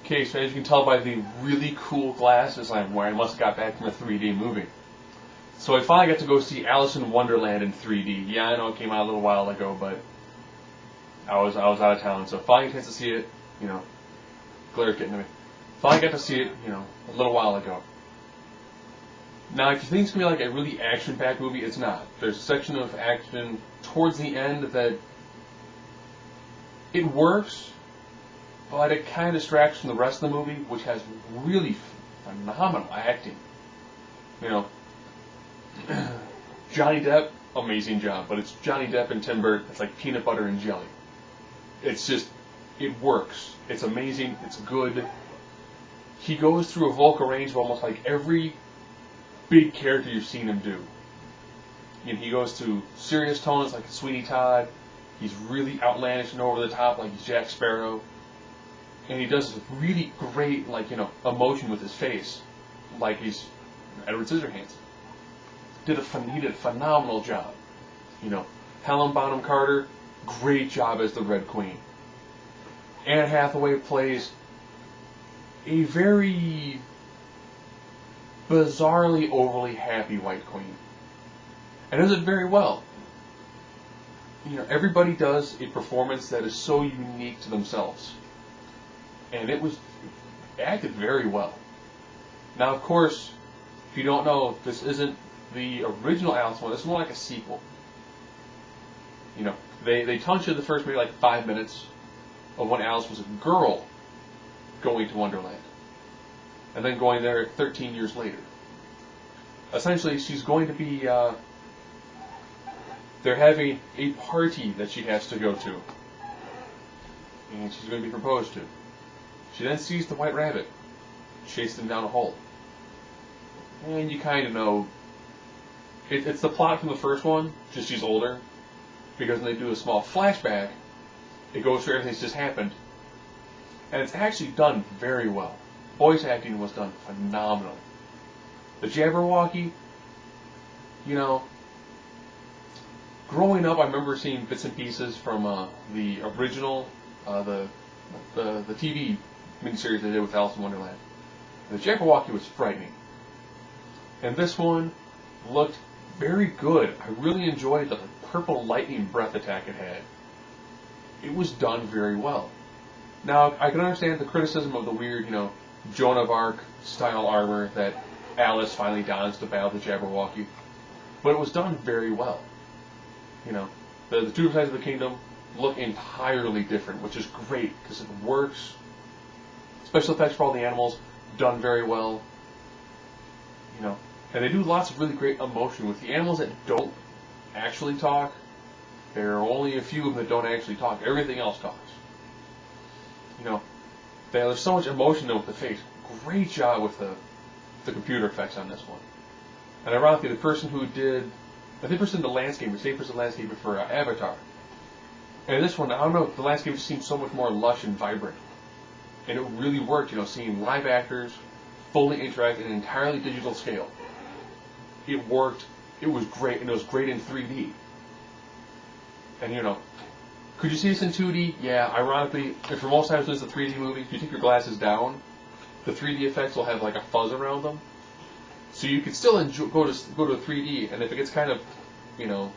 Okay, so as you can tell by the really cool glasses I'm wearing, I must have got back from a 3D movie. So I finally got to go see Alice in Wonderland in 3D. Yeah, I know it came out a little while ago, but I was out of town, so finally got to see it. You know, glare's getting to me. Finally got to see it, you know, a little while ago. Now, if you think it's going to be like a really action-packed movie, it's not. There's a section of action towards the end that it works, but it kind of distracts from the rest of the movie, which has really phenomenal acting. You know, Johnny Depp, amazing job, but it's Johnny Depp and Tim Burton. It's like peanut butter and jelly. It's just, it works. It's amazing. It's good. He goes through a vocal range of almost like every big character you've seen him do. And he goes to serious tones like Sweeney Todd. He's really outlandish and over the top like he's Jack Sparrow. And he does this really great, like, you know, emotion with his face, like he's Edward Scissorhands. He did a phenomenal job. You know, Helen Bonham Carter, great job as the Red Queen. Anne Hathaway plays a very bizarrely overly happy White Queen, and does it very well. You know, everybody does a performance that is so unique to themselves, and it was acted very well. Now, of course, if you don't know, this isn't the original Alice one. This is more like a sequel. You know, they touch you the first maybe like 5 minutes of when Alice was a girl going to Wonderland, and then going there 13 years later. Essentially, she's going to be, they're having a party that she has to go to, and she's going to be proposed to. She then sees the White Rabbit chase him down a hole. And you kind of know, it's the plot from the first one, just she's older, because when they do a small flashback, it goes through everything that's just happened, and it's actually done very well. Voice acting was done phenomenal. The Jabberwocky, you know, growing up I remember seeing bits and pieces from the original, the TV miniseries they did with Alice in Wonderland. The Jabberwocky was frightening. And this one looked very good. I really enjoyed the purple lightning breath attack it had. It was done very well. Now, I can understand the criticism of the weird, you know, Joan of Arc style armor that Alice finally dons to battle the Jabberwocky, but it was done very well. You know, the two sides of the kingdom look entirely different, which is great because it works. Special effects for all the animals done very well. You know, and they do lots of really great emotion with the animals that don't actually talk. There are only a few of them that don't actually talk. Everything else talks. You know, there's so much emotion though with the face. Great job with the computer effects on this one. And ironically, the person who did, I think the person did the landscape, the same person landscape for Avatar. And this one, I don't know, the landscape just seemed so much more lush and vibrant. And it really worked, you know, seeing live actors fully interact in an entirely digital scale. It worked, it was great, and it was great in 3D. And you know, could you see this in 2D? Yeah, ironically, if for most times it's a 3D movie, if you take your glasses down, the 3D effects will have like a fuzz around them. So you can still go to 3D, and if it gets kind of, you know,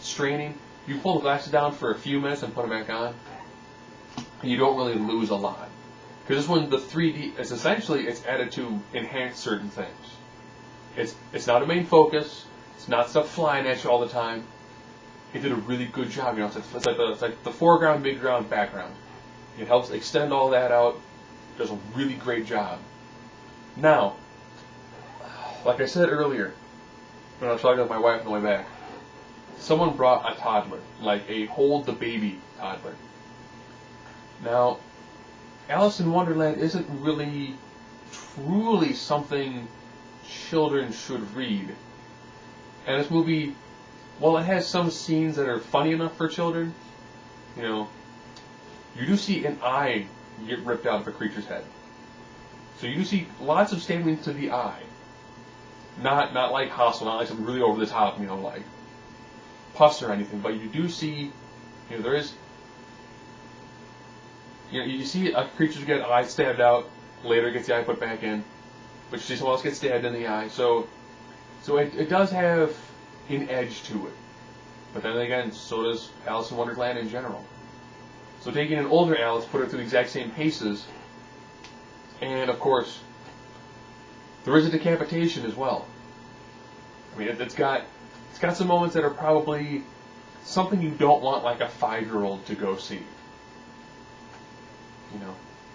straining, you pull the glasses down for a few minutes and put them back on, and you don't really lose a lot. Because this one, the 3D, it's essentially, it's added to enhance certain things. It's not a main focus, it's not stuff flying at you all the time. It did a really good job, you know, it's like the foreground, midground, background. It helps extend all that out, does a really great job. Now, like I said earlier, when I was talking with my wife on the way back, someone brought a toddler, like a hold the baby toddler. Now, Alice in Wonderland isn't really truly something children should read. And this movie, while it has some scenes that are funny enough for children, you know, you do see an eye get ripped out of a creature's head. So you do see lots of stabbing to the eye. Not like hostile, not like something really over the top, you know, like pus or anything, but you do see, you know, there is You know, you see a creature's get eye stabbed out, later gets the eye put back in, but you see someone else get stabbed in the eye. So it does have an edge to it. But then again, so does Alice in Wonderland in general. So taking an older Alice, put her through the exact same paces, and of course, there is a decapitation as well. I mean, it's got some moments that are probably something you don't want like a 5-year-old to go see. You know,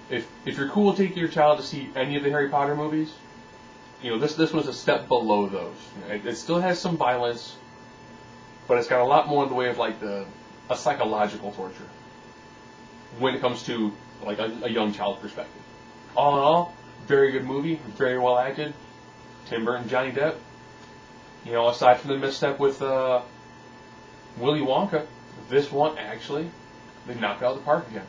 if you're cool taking your child to see any of the Harry Potter movies, you know, this was a step below those. You know, it still has some violence, but it's got a lot more in the way of like a psychological torture when it comes to like a young child perspective. All in all, very good movie, very well acted. Tim Burton, Johnny Depp. You know, aside from the misstep with Willy Wonka, this one actually, they knocked it out of the park again.